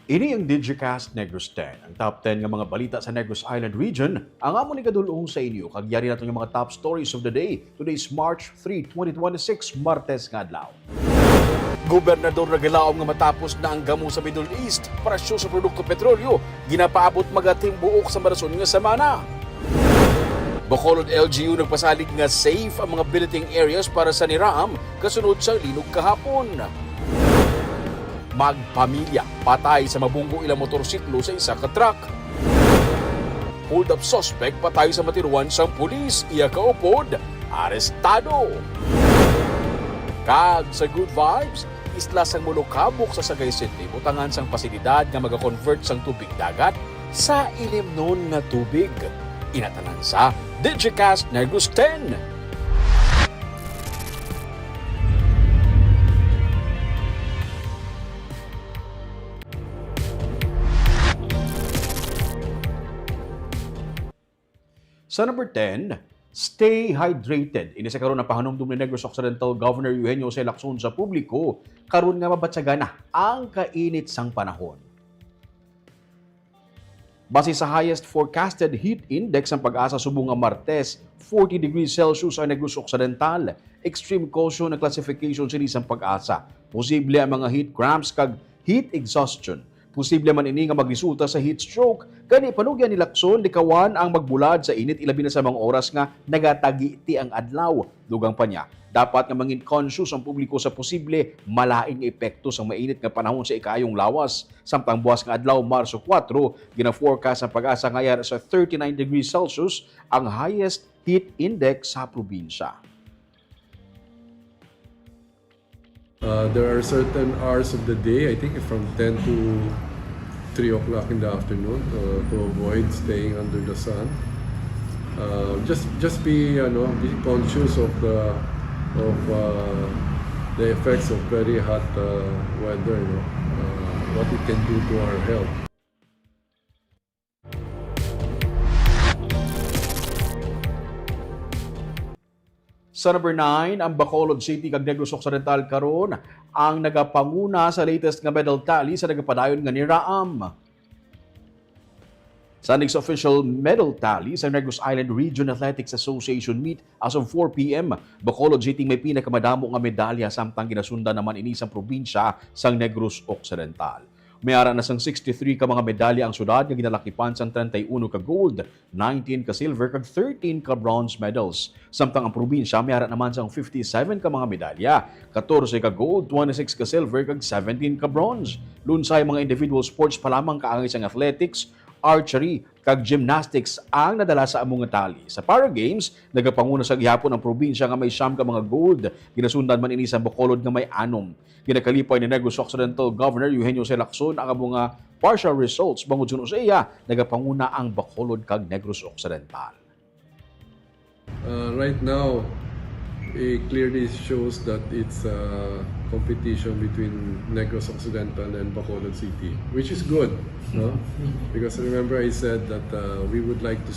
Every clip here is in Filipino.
Ini ang Digicast Negros 10, ang top 10 nga mga balita sa Negros Island region. Ang amo ni kadulong sa inyo, kagyari natin yung mga top stories of the day. Today is March 3, 2026, Martes nga adlaw. Gobernador nagalaom nga matapos na ang gamo sa Middle East, presyo sa produkto petrolyo, ginapaabot magating buok sa marason nga semana. Bacolod LGU nagpasalig nga safe ang mga billeting areas para sa Niram kasunod sa linog kahapon. Magpamilya, patay sa mabunggo ilang motorsiklo sa isa ka truck. Hold up suspect, patay sa matiruan sang pulis, iya kaupod, arestado. Kag sa good vibes, isla sang mulukabok sa Sagay City, butangan sang pasilidad nga maga-convert sang tubig dagat sa ilimnon nga tubig. Inatanan sa Digicast Negros 10. Sa number 10, stay hydrated. Ini sa karon ng pahanumdum ni Negros Occidental Governor Eugenio C. Lacson sa publiko, karon nga mabatsagan na ang kainit sang panahon. Base sa highest forecasted heat index ang pag-asa subong nga Martes, 40 degrees Celsius ang Negros Occidental. Extreme caution na classification sini sang pag-asa. Posible ang mga heat cramps kag heat exhaustion. Posible man ini nga magresulta sa heat stroke. Kani panugyan ni Lacson, likawan ang magbulad sa init ilabi na sa mga oras nga nagatagi ti ang adlaw. Dugang pa niya, dapat nga mangin conscious ang publiko sa posible malaing epekto sa mainit nga panahon sa ikayong lawas. Samtang buwas nga adlaw, Marso 4, gina-forecast ang pag-asa ngayon sa 39 degrees Celsius ang highest heat index sa probinsya. There are certain hours of the day, I think from 10 to 3 o'clock in the afternoon to avoid staying under the sun. Just be conscious of the effects of very hot weather, what it can do to our health. Sa number 9, ang Bacolod City kag Negros Occidental karon ang nagapanguna sa latest nga medal tally sa nagapadayon nga ni Raam. Sa next official medal tally sa Negros Island Region Athletics Association meet as of 4 p.m., Bacolod City may pinakamadamo nga medalya samtang ginasundan naman ini sa probinsya sang Negros Occidental. Mayara na sang 63 ka mga medalya ang syudad nga ginalakipan sang 31 ka gold, 19 ka silver kag 13 ka bronze medals. Samtang ang probinsya mayara naman sang 57 ka mga medalya, 14 ka gold, 26 ka silver kag 17 ka bronze. Lunsay mga individual sports pa lamang kaangay sang athletics, archery kag gymnastics ang nadala sa among tali. Sa Para Games, nagapanguna sa gihapon ang probinsya nga may 9 ka mga gold, ginasundan man ini sa Bacolod nga may 6. Ginakalipay ni Negros Occidental Governor Eugenio C. Lacson ang mga partial results bangod sa iya, nagapanguna ang Bacolod kag Negros Occidental. Right now, it clearly shows that it's a competition between Negros Occidental and Bacolod City, which is good, no? Because remember I said that we would like to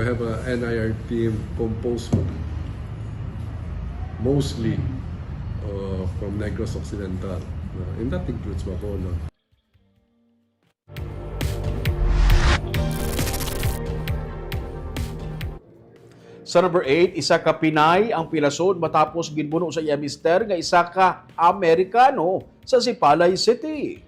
have a NIR team composed mostly from Negros Occidental, and that includes Bacolod. Sa number 8, isa ka Pinay ang pilasod matapos ginbuno sa iya mister nga isa ka Amerikano sa Sipalay City.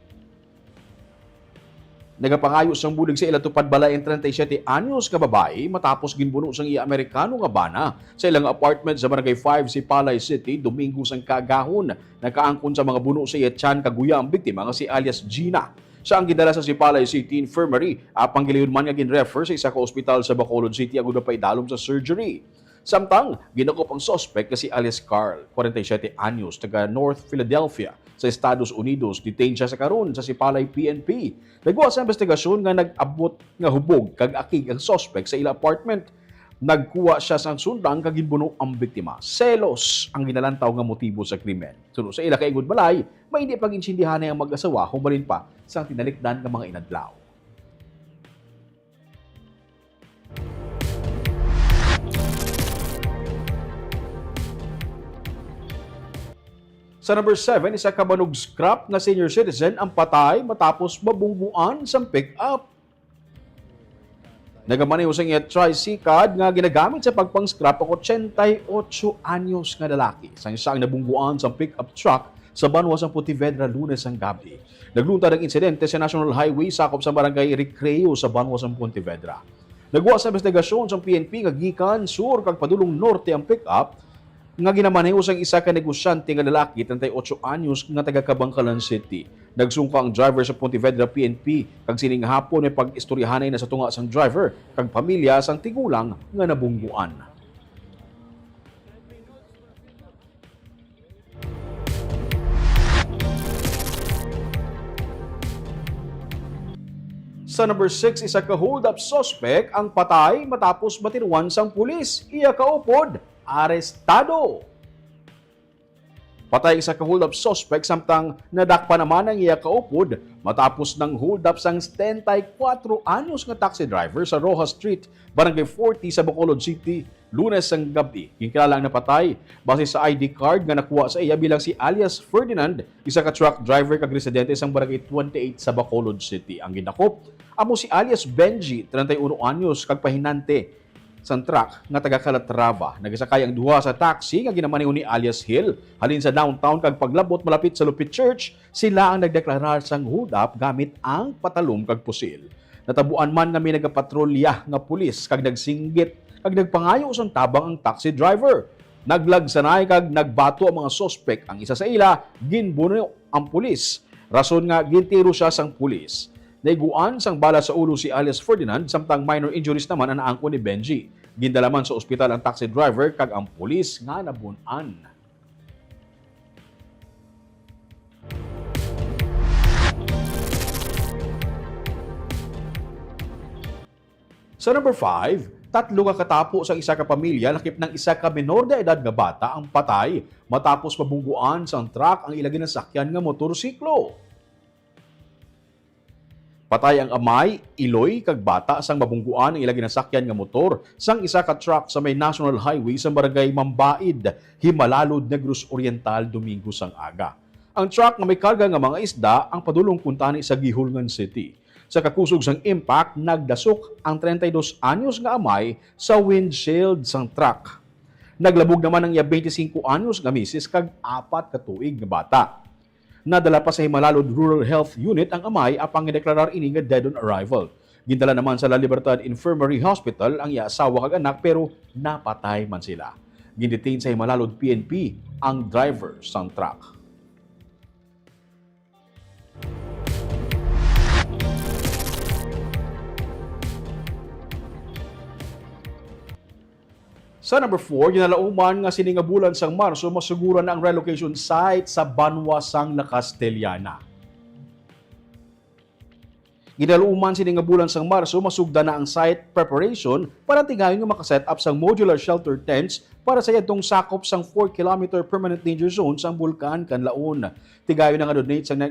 Nagapangayos ang bulig sa ilatupad balay ang 37 anyos ka babae matapos ginbuno sang iya Amerikano nga bana sa ilang apartment sa Barangay 5 Sipalay City Domingo sang kagahon. Nakaangkon sa mga buno sa iya tiyan kaguya ang biktima nga si alias Gina. Siya ang gidala sa Sipalay City Infirmary. Apang giliyon man nga gin-refer sa isa ka ospital sa Bacolod City agud pa idalom sa surgery. Samtang ginakop ang suspect kasi alias Carl, 47 anyos, taga North Philadelphia sa Estados Unidos. Detained siya sa karon sa Sipalay PNP. Nagwa sa investigasyon nga nag-abot nga hubog kag akig ang suspect sa ila apartment. Nagkuha siya sang sundang kag ginbuno ang biktima. Selos ang ginalantaw nga motibo sa krimen. Sunod sa ila kay Igod Balay, may hindi pag-insindihan ang mag-asawa humalin pa sa tinalikdan nga mga inadlaw. Sa number 7, isa ka banog scrap na senior citizen ang patay matapos mabungguan sa pick-up. Nagamaneho sa iya tricycad nga ginagamit sa pagpang-scrap ang 88 anyos nga lalaki sa isang nabungguan sa pick-up truck sa Banwas, Pontevedra, Lunes ang gabi. Nagluntad ang insidente sa National Highway sakop sa barangay Recreo sa Banwas, Pontevedra. Nagwa sa investigasyon sa PNP nga gikan sur kag padulong norte ang pick-up nga ginamaneho sang isa ka negosyante nga lalaki 38 anyos nga taga Kabangkalan City. Nagsungka ang driver sa Pontevedra PNP kag sining hapon ay pag-istoryahanay na sa tunga sang driver kag pamilya sang tigulang nga nabungguan. Sa number 6, isa ka hold-up suspect ang patay matapos batiruan sang pulis. Iya kaupod, arestado. Patay isa ka hold-up suspect samtang nadakpa naman ang iya kaupod matapos ng hold-up sang 74 anyos nga taxi driver sa Rojas Street, Barangay 40 sa Bacolod City, Lunes ang gabi. Kinkilala ang napatay base sa ID card nga nakuha sa iya bilang si alias Ferdinand, isa ka truck driver kag residente sang Barangay 28 sa Bacolod City. Ang gidakop amo si alias Benji, 31 anyos kag pahinante sang truck nga taga Calatrava. Nagsakay ang duha sa taxi nga ginamaneho ni alias Hill halin sa downtown kag paglabot malapit sa Lupit Church, sila ang nagdeklarar sang hold up gamit ang patalom kag pusil. Natabuan man nga may nagapatrolya nga pulis kag nagsinggit kag nagpangayo usang tabang ang taxi driver. Naglagsanay kag nagbato ang mga sospek. Ang isa sa ila ginbuno ang pulis. Rason nga gintiro siya sang pulis. Naiguan sang bala sa ulo si alias Ferdinand samtang minor injuries naman ang naangko ni Benji. Gindalaman sa ospital ang taxi driver kag ang pulis nga nabunan. Sa number 5, tatlo ka katapo sa isa ka pamilya lakip ng isa ka menor de edad nga bata ang patay matapos mabungguan sa truck ang ilagi ng sakyan nga motorsiklo. Patay ang amay, iloy, kag bata sang mabungguan ang ilagi ng sakyan nga motor sang isa ka truck sa may National Highway sa barangay Mambaid, Himalalod, Negros Oriental, Domingo sang aga. Ang truck nga may karga nga mga isda ang padulong kuntani sa Gihulngan City. Sa kakusog sang impact, nagdasok ang 32 anyos nga amay sa windshield sang truck. Naglabog naman ang 25 anyos nga misis kag 4 ka tuig nga bata. Nadala pa sa Himalalod Rural Health Unit ang amay apang gideklarar ini nga dead on arrival. Gindala naman sa La Libertad Infirmary Hospital ang iya asawa kag anak pero napatay man sila. Gindetain sa Himalalod PNP ang driver sang truck. Sa number 4, ginalauman nga siningabulan sang Marso masuguran na ang relocation site sa Banwas sang La Castellana. Ginalauman siningabulan sang Marso masugda na ang site preparation para tigayon nga makaset up sang modular shelter tents para sa yadtong sakop sang 4-kilometer permanent danger zone sang Bulkan, Canlaon. Tigayon na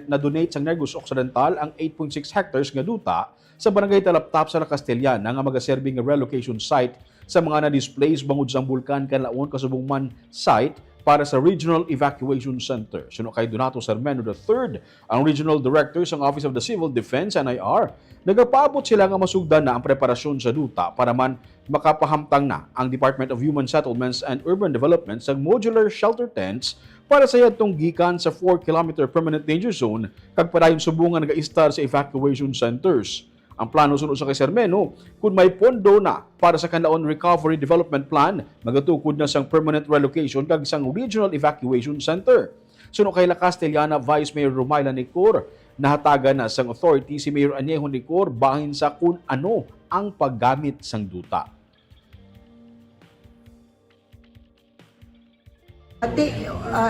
na-donate sang Negros Occidental ang 8.6 hectares nga duta sa barangay Talaptap sa La Castellana nga magaserbing nga relocation site sa mga na-displace bangod sang Bulkan, Canlaon, kasubong man site para sa Regional Evacuation Center. Suno kay Donato Sarmeno III, ang Regional Director sa Office of the Civil Defense, NIR, nagapaabot sila nga masugdan na ang preparasyon sa duta para man makapahamtang na ang Department of Human Settlements and Urban Development sa modular shelter tents para sa yadtong gikan sa 4-kilometer permanent danger zone kag padayon subungan nag-istar sa evacuation centers. Ang plano sunod sa kay Sarmeno, kung may pondo na para sa Canlaon Recovery Development Plan, magatukod na sang permanent relocation kag sang Regional Evacuation Center. Sunod kay La Castellana Vice Mayor Romaila Nicor, nahatagan na sang authority si Mayor Añejo Nicor bahin sa kung ano ang paggamit sang duta.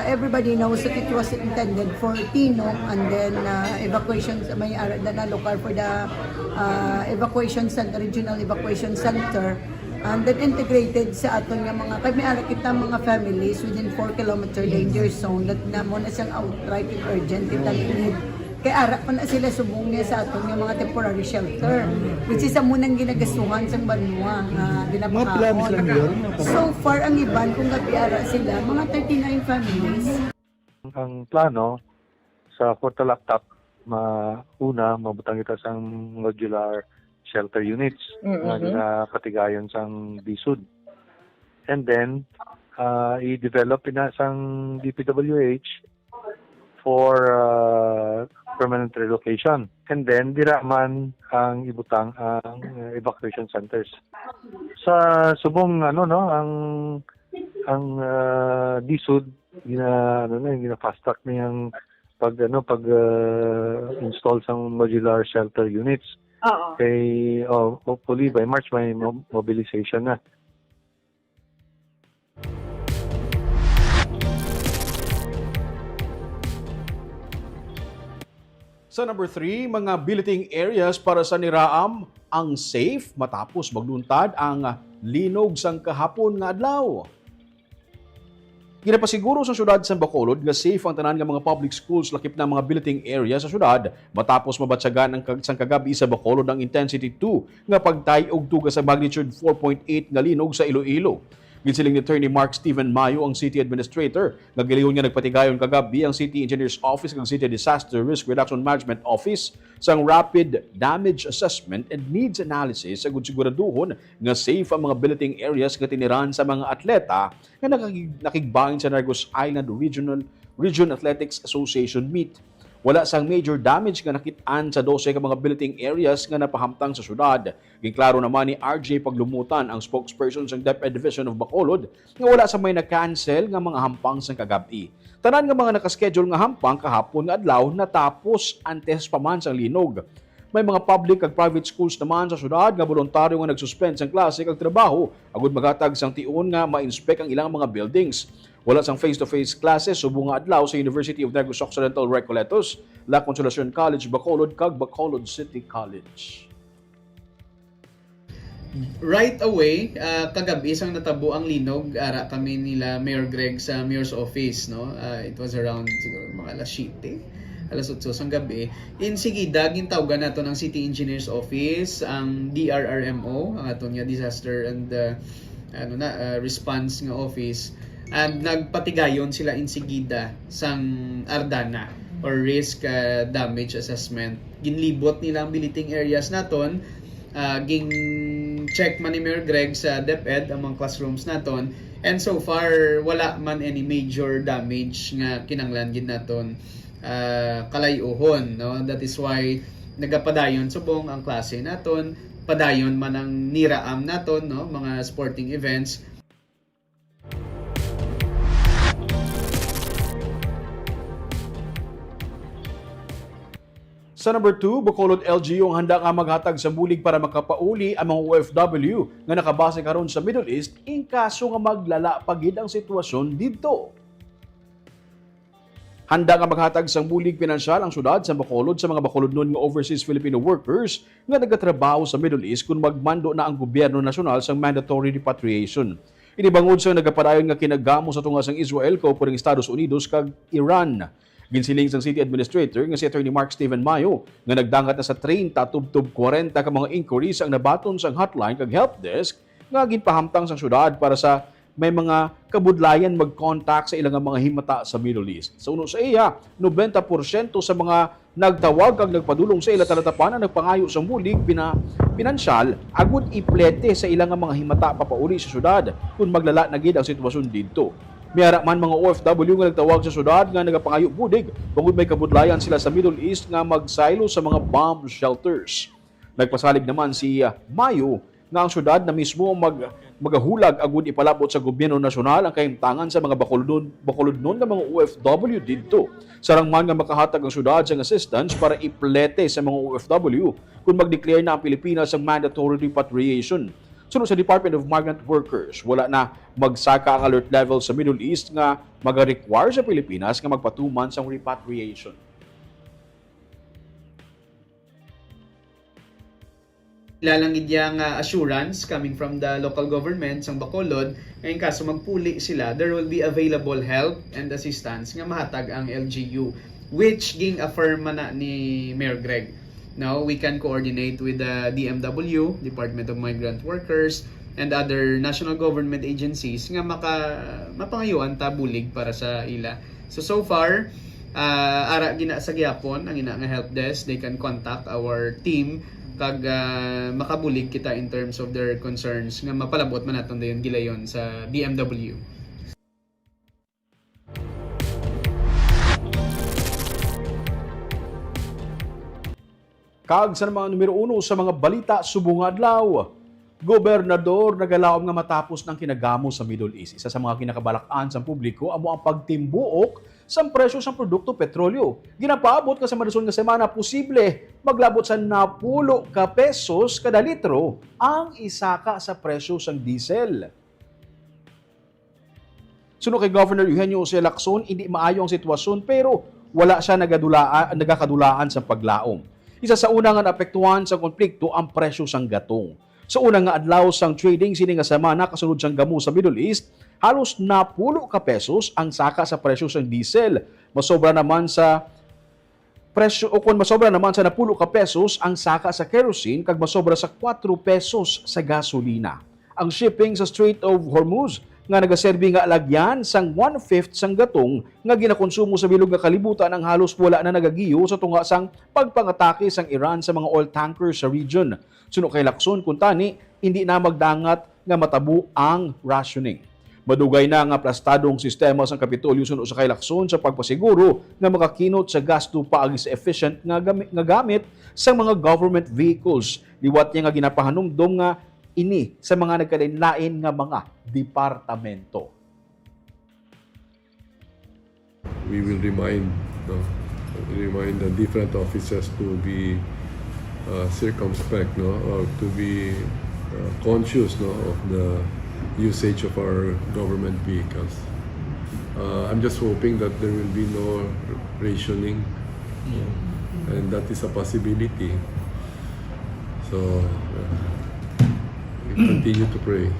Everybody knows that it was intended for Tinong and then evacuation may na local for the evacuation center, regional evacuation center, and then integrated sa aton nga mga kay may ara kita mga families within 4-kilometer danger zone that na mo na siyang outright and urgent kita need. Kaya ara pa na sila subong niya sa aton nga mga temporary shelter, which is amunang ginagastuhan sa Banwa nga dinapakaon. So far ang iban kung gabi ara sila mga 39 families. ang plano sa Porta Laptop una mabutang kita sang modular shelter units na ginapatigayon sang DSUD. And then i-develop na sang DPWH for permanent relocation. And then diraman ang ibutang ang evacuation centers. Sa subong ang DSUD gina fast track niyang pag install sang modular shelter units. Kay hopefully by March may mobilization na. Sa number 3, mga billeting areas para sa niraam ang safe matapos magluntad ang linog sang kahapon nga adlaw. Ginapasiguro sa syudad sa Bacolod nga safe ang tanan nga mga public schools lakip na mga billeting area sa syudad matapos mabatsagan ang sang kagabi sa Bacolod ang intensity 2 nga pagtay og tuga sa magnitude 4.8 nga linog sa Iloilo. Ginsiling ni Attorney Mark Steven Mayo ang City Administrator nga giliyon nga nagpatigayon kagabi ang City Engineer's Office ug City Disaster Risk Reduction Management Office sang Rapid Damage Assessment and Needs Analysis agud siguraduhon nga safe ang mga billeting areas nga tiniran sa mga atleta nga nakigbahin sa Negros Island Region Athletics Association meet. Wala sang major damage nga nakit-an sa 12 ka mga billeting areas nga napahamtang sa syudad. Ginklaro naman ni RJ Paglumutan, ang spokesperson sa DepEd Division of Bacolod, nga wala sa may na-cancel nga mga hampang sa kagabi. Tanan nga mga nakaschedule nga hampang kahapon nga adlaw natapos antes pa man sang linog. May mga public ag private schools naman sa syudad nga voluntaryo nga nagsuspend sang klase kag trabaho agud magatag sang tion nga ma-inspect ang ilang mga buildings. Wala sang face-to-face classes subong nga adlaw sa University of Negros Occidental Recoletos, La Consolacion College Bacolod kag Bacolod City College. Right away, kagabi isang natabo ang linog ara kami nila Mayor Greg sa Mayor's Office, no. It was around siguro mga alas 7, alas 8 sang gabi. In Sigida gintawgan nato ng City Engineer's Office, ang DRRMO, ang aton nga disaster and response nga office. And nagpatigayon sila in Sigida sang Ardana or risk damage assessment. Ginlibot nila ang billeting areas naton. Ging check man ni Mayor Greg sa DepEd ang mga classrooms naton, and so far wala man any major damage nga kinanglan gid naton kalayuhon, no. That is why nagapadayon subong ang klase naton, padayon man ang niraam naton, no, mga sporting events. Sa number 2, Bacolod LGU ang handa nga maghatag sa bulig para makapauli ang mga OFW nga nakabase karon sa Middle East in kaso nga maglala pagid ang sitwasyon dito. Handa nga maghatag sang bulig pinansyal ang syudad sa Bacolod sa mga Bacolodnon nga overseas Filipino workers nga nagatrabaho sa Middle East kung magmando na ang gobyerno nasyonal sang mandatory repatriation. Inibangod sa nagapadayon nga kinagamo sa tunga sang Israel kaupuring Estados Unidos kag Iran. Ginsiling sang City Administrator nga si Attorney Mark Steven Mayo nga nagdangat na sa 30 tubtob 40 ka mga inquiries ang nabaton sang hotline kag helpdesk nga ginpahamtang sang syudad para sa may mga kabudlayan mag-contact sa ilang mga himata sa Middle East. Sa uno sa iya, 90% sa mga nagtawag kag nagpadulong sa ila talatapan ang nagpangayo sa bulig pinansyal agud iplete sa ilang mga himata papauli sa syudad kung maglala na gid ang sitwasyon didto. Miyara man mga OFW nga nagtawag sa syudad nga nagapangayo budig bangod may kabudlayan sila sa Middle East nga magsilo sa mga bomb shelters. Nagpasalig naman si Mayo nga ang syudad na mismo magahulag agud ipalabot sa gobyerno nasyonal ang kahimtangan sa mga Bacolodnon nga mga OFW didto. Sarang man nga makahatag ang syudad sa assistance para iplete sa mga OFW kung mag-declare na ang Pilipinas ang mandatory repatriation. Sunod sa Department of Migrant Workers, wala na magsaka ang alert level sa Middle East nga mag-require sa Pilipinas nga magpatuman sa repatriation. Ilalangid yang assurance coming from the local government sang Bacolod ngayong kaso magpuli sila, there will be available help and assistance nga mahatag ang LGU, which ging affirm na ni Mayor Greg. Now, we can coordinate with the DMW, Department of Migrant Workers, and other national government agencies nga mapangayuan ta bulig para sa ila. So far, ara gina sa gyapon ang ina nga help desk, they can contact our team kag makabulig kita in terms of their concerns nga mapalabot man naton dayon gilayon sa DMW. Kag sa mga numero 1 sa mga balita subong adlaw. Gobernador nagalaom nga matapos ng kinagamo sa Middle East. Isa sa mga kinakabalak-an sa publiko amo ang pagtimbuok sa presyo sa produkto petrolyo. Ginapaabot ka sa madason nga semana posible maglabot sa 10 ka pesos kada litro ang isaka sa presyo sang diesel. Suno kay Governor Eugenio Jose Lacson, hindi maayo ang sitwasyon pero wala siya nagakadulaan sa paglaom. Isa sa una nga naapektuhan sa konflikto ang presyo sang gatong. Sa unang nga adlaw sang trading sini nga semana kasunod sang gamo sa Middle East, halos 10 ka pesos ang saka sa presyo sang diesel. Masobra naman sa presyo o kung masobra naman sa 10 ka pesos ang saka sa kerosene kag masobra sa 4 pesos sa gasolina. Ang shipping sa Strait of Hormuz nga nagaserbi nga alagyan sang 1/5 sang gatong nga ginakonsumo sa bilog nga kalibutan ang halos wala na nagagiyo sa tunga sang pagpangatake sang Iran sa mga oil tankers sa region. Suno kay Lacson kun tani hindi na magdangat nga matabo ang rationing. Madugay na nga plastadong sistema sang Kapitolyo suno sa kay Lacson sa pagpasiguro nga makakinot sa gasto paagi sa efficient nga gamit sa mga government vehicles. Liwat niya nga ginapahanumdom nga ini sa mga nagkalain-lain nga mga departamento. We will remind the different officers to be circumspect, or to be conscious, of the usage of our government vehicles. I'm just hoping that there will be no rationing, and that is a possibility. So we continue to pray.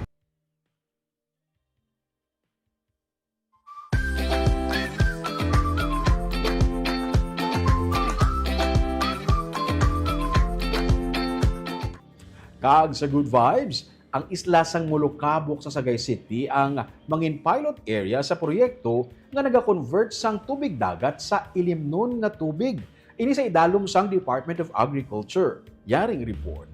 Kag sa Good Vibes, ang isla sang Molokabok sa Sagay City ang mangin pilot area sa proyekto nga naga-convert sang tubig dagat sa ilimnon nga tubig. Ini sa idalom sang Department of Agriculture. Yaring report.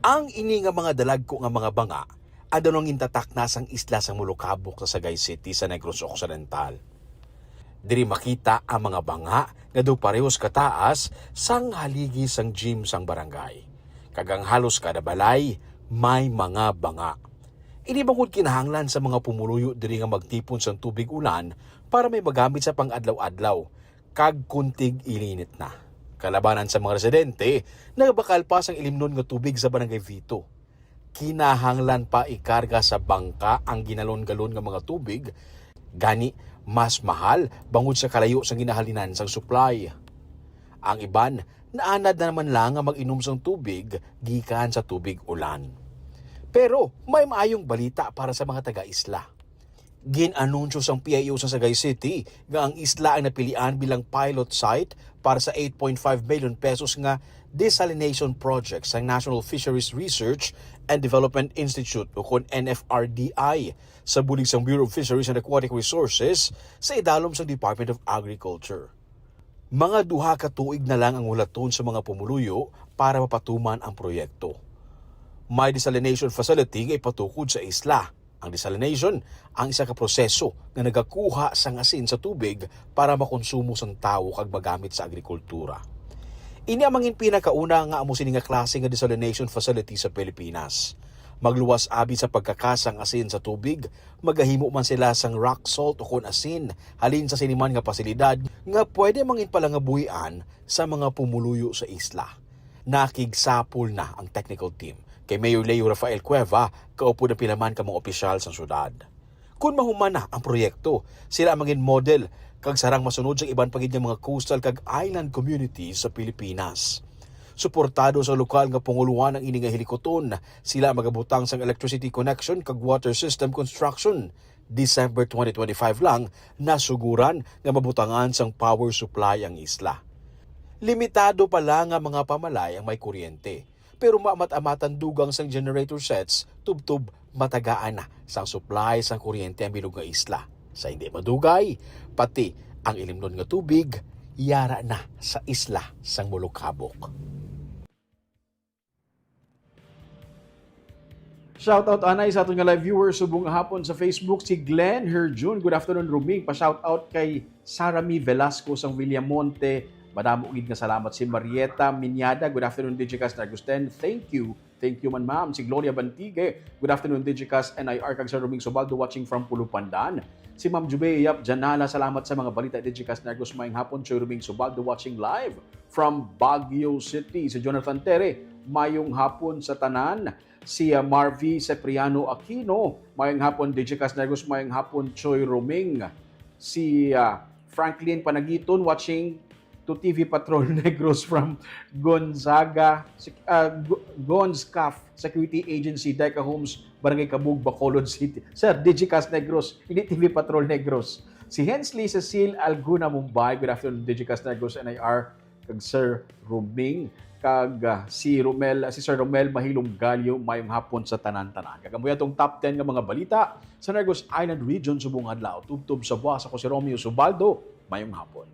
Ang ini nga mga dalagko nga mga banga, adunong intatak na sang isla sang Molokabok sa Sagay City sa Negros Occidental. Diri makita ang mga banga nga do parehos kataas sang haligi sang gym sang barangay. Kagang halos kada balay, may mga banga. Ini bangod kinahanglan sa mga pumuluyo diri nga magtipon sang tubig ulan para may magamit sa pang-adlaw-adlaw, kag kuntig ilinit na. Kalabanan sa mga residente, nagbakal pa sang ilimnon nga tubig sa Barangay Vito. Kinahanglan pa ikarga sa bangka ang ginalon-galon nga mga tubig, gani mas mahal bangod sa kalayo sang ginahalinan sang supply. Ang iban, naanad na naman lang nga mag-inom sang tubig gikan sa tubig ulan. Pero may maayong balita para sa mga taga-isla. Ginanunsyo sang PIO sa Sagay City nga ang isla ay napilian bilang pilot site para sa 8.5 million pesos nga desalination project sa National Fisheries Research and Development Institute o kon NFRDI sa bulig sang Bureau of Fisheries and Aquatic Resources sa idalom sa Department of Agriculture. Mga 2 ka tuig na lang ang ulaton sa mga pumuluyo para mapatuman ang proyekto. May desalination facility nga ipatukod sa isla. Ang desalination, ang isa ka proseso nga nagakuha sang asin sa tubig para makonsumo sang tawo kag magamit sa agrikultura. Ini ang mangin pinakauna nga amo sini nga klase nga desalination facility sa Pilipinas. Magluwas abi sa pagkakasang asin sa tubig, magahimo man sila sang rock salt o kon asin halin sa siniman nga pasilidad nga pwede mangin palangabuhian sa mga pumuluyo sa isla. Nakigsapol na ang technical team kay Mayor Leo Rafael Cueva, kaupo na pilaman ka mga opisyal sa syudad. Kung mahuman na ang proyekto, sila mangin model kag sarang masunod sa iban pagid nga mga coastal kag island communities sa Pilipinas. Suportado sa lokal nga panguluan ang ini nga helikoton, sila magabutang sang electricity connection kag water system construction. December 2025 lang nasuguran nga mabutangan sang power supply ang isla. Limitado pa lang nga mga pamalay ang may kuryente, pero maamat-amatan dugang sang generator sets tubtub matagaan na sang supply sang kuryente ang bilog nga isla. Sa hindi madugay, pati ang ilimnon nga tubig, yara na sa isla sang Molokabok. Shoutout anay sa aton nga live viewers subong hapon sa Facebook si Glenn Herjun. Good afternoon Ruming. Pa-shoutout kay Sarami Velasco sang Villamonte. Madamo gid nga salamat si Marieta Minyada. Good afternoon Digicast Agusten. Thank you. Thank you man ma'am. Si Gloria Bantigue. Good afternoon Digicast NIR kag Sir Ruming Subaldo watching from Pulupandan. Si Ma'am Jubei Yap Janala, salamat sa mga balita Digicast Negros mayong hapon. Sir Ruming Subaldo watching live from Baguio City. Si Jonathan Tere, mayong hapon sa tanan. Si Marvy Cipriano Aquino, mayong hapon Digicast Negros, mayong hapon Choi Ruming. Si Franklin Panagiton watching to TV Patrol Negros from Gonzaga, Gonzcaf Security Agency, Deca Homes, Barangay Kabug, Bacolod City. Sir, Digicast Negros, hindi TV Patrol Negros. Si Hensley Cecil Alguna, Mumbai. Good afternoon, Digicast Negros, NIR, kag Sir Ruming, kag si Sir Romel Mahilong Galyo, mayong hapon sa tanan-tanan. Kagamuya tong top 10 nga mga balita sa Negros Island Region, subong adlaw. Tubtob sa buwas ako si Romeo Subaldo, mayong hapon.